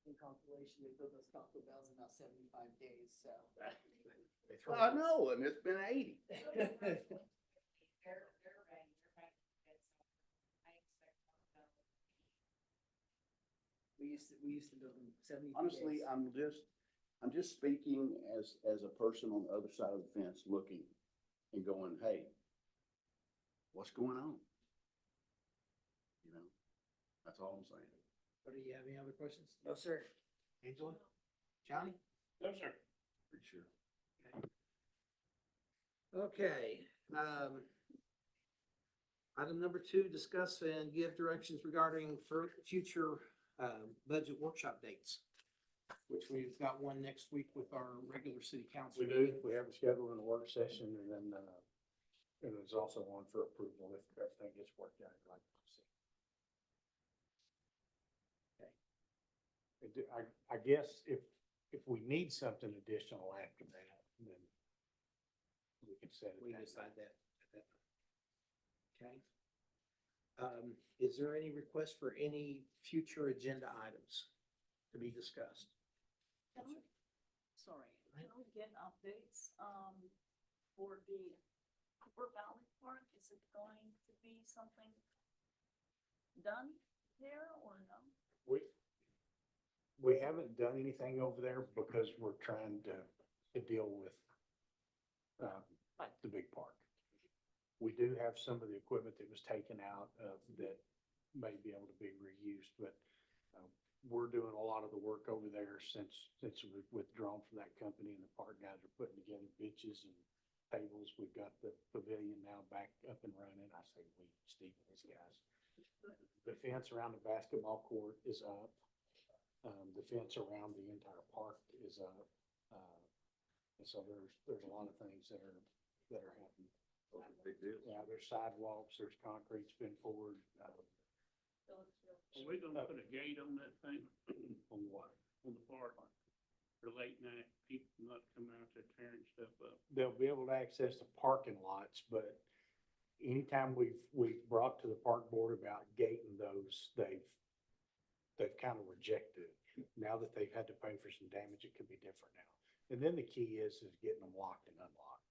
In compilation, they built those Taco Bells in about 75 days, so. Well, I know, and it's been 80. We used to build them 72 Honestly, days. I'm just speaking as a person on the other side of the fence looking and going, hey, what's going on? You know, that's all I'm saying. Do you have any other questions? No, sir. Angela? Johnny? No, sir. Pretty sure. Okay, item number 2, discuss and give directions regarding future, budget workshop dates, which we've got one next week with our regular city council. We do. We have a schedule in a work session and then, and it's also on for approval if everything gets worked out like we see. I guess if we need something additional after that, then we can set it. We can decide that at that time. Okay. Is there any request for any future agenda items to be discussed? Sorry, can we get updates, for the Cooper Valley Park? Is it going to be something done there or no? We haven't done anything over there because we're trying to deal with, the big park. We do have some of the equipment that was taken out, that may be able to be reused, but, we're doing a lot of the work over there since we've withdrawn from that company, and the park guys are putting together benches and tables. We've got the pavilion now back up and running. I say we, Steve and his guys. The fence around the basketball court is up. The fence around the entire park is up. And so there's a lot of things that are happening. Big deal. Yeah, there's sidewalks, there's concrete's been poured, Are we gonna put a gate on that thing, on what? on the park? For late night, people not coming out there tearing stuff up? They'll be able to access the parking lots, but anytime we've brought to the park board about gating those, they've kind of rejected it. Now that they've had to pay for some damage, it could be different now. And then the key is getting them locked and unlocked.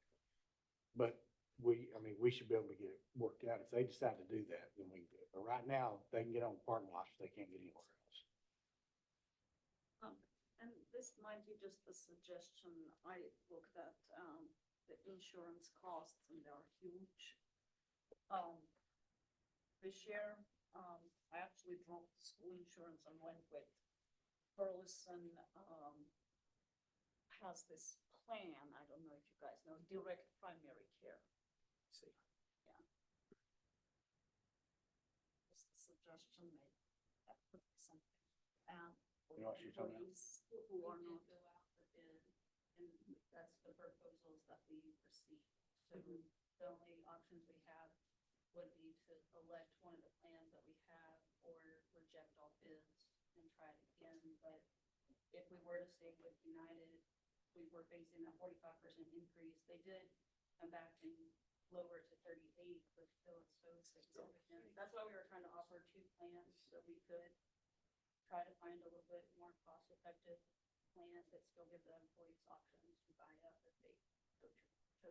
But we should be able to get it worked out. If they decide to do that, then we can do it. But right now, they can get on the parking lots, but they can't get anywhere else. And this might be just a suggestion. I looked at, the insurance costs and they are huge. This year, I actually dropped the school insurance and went with Burleson, has this plan. I don't know if you guys know, direct primary care. See. Yeah. Just a suggestion, maybe that could be something. You know what you're talking about? Employees who are not. Go out for bid, and that's the proposals that we received. So the only options we have would be to elect one of the plans that we have or reject all bids and try it again. But if we were to stay with United, we were facing a 45% increase. They did come back and lower to 38, but still it's so significant. That's why we were trying to offer two plans so we could try to find a little bit more cost-effective plan that still give the employees options to buy up if they chose to.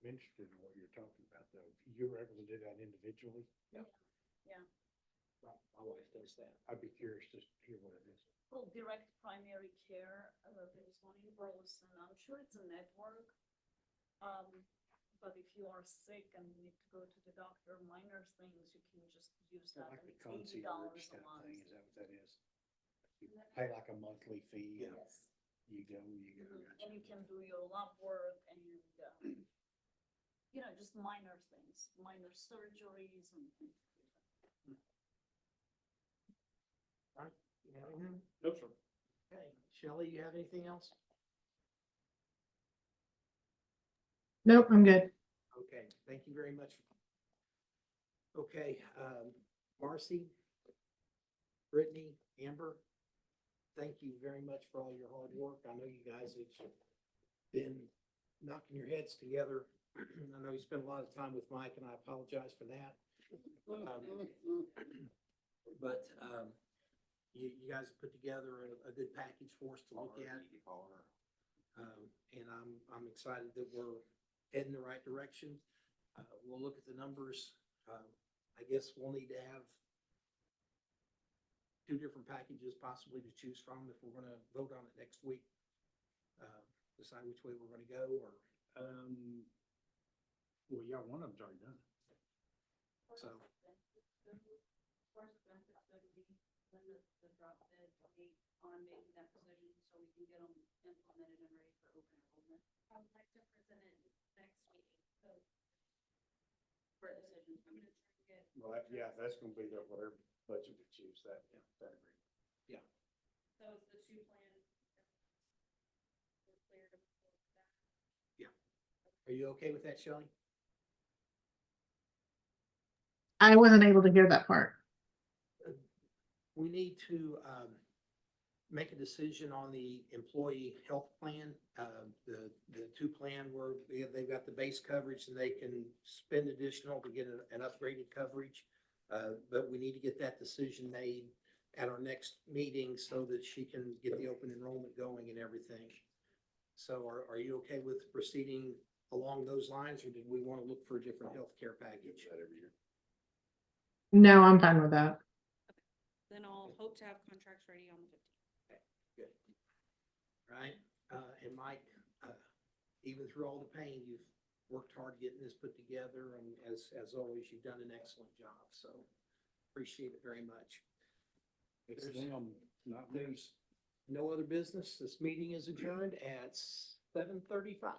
I'm interested in what you're talking about, though. You were able to do that individually? Yeah. My wife does that. I'd be curious to hear what it is. Well, direct primary care, there's one in Burleson. I'm sure it's a network. But if you are sick and need to go to the doctor, minor things, you can just use that. Like And the it's $80 concierge a kind of month. thing, is that what that is? You pay like a monthly fee, and Yes. you go. And you can do your lab work and, just minor things, minor surgeries and things. Right, you have anything? No, sir. Okay, Shelley, you have anything else? Nope, I'm good. Okay, thank you very much. Okay, Marcy, Brittany, Amber, thank you very much for all your hard work. I know you guys have been knocking your heads together. I know you spent a lot of time with Mike, and I apologize for that. But you guys put together a good package for us to look at. And I'm excited that we're heading the right direction. We'll look at the numbers. I guess we'll need to have two different packages possibly to choose from if we're gonna vote on it next week. Decide which way we're gonna go, or, Well, yeah, one of them's already done. so. As far as the benefits go to be, when the drop dead date on making that decision, so we can get them implemented and ready for open enrollment. I would like to present it next meeting, so. For a decision, I'm gonna try to get. Well, that's gonna be whatever budget we choose, that agreement. So it's the two plans. We're clear to move forward with that. Are you okay with that, Shelley? I wasn't able to hear that part. We need to, make a decision on the employee health plan. The two plan where they've got the base coverage and they can spend additional to get an upgraded coverage. But we need to get that decision made at our next meeting so that she can get the open enrollment going and everything. So are you okay with proceeding along those lines, or did we want to look for a different healthcare package? That every year. No, I'm fine with that. then I'll hope to have contracts ready on the 15th. Good. Right, and Mike, even through all the pain, you've worked hard getting this put together, and as always, you've done an excellent job, so appreciate it very much. It's There's- them, not me. There's no other business. This meeting is adjourned at 7:35.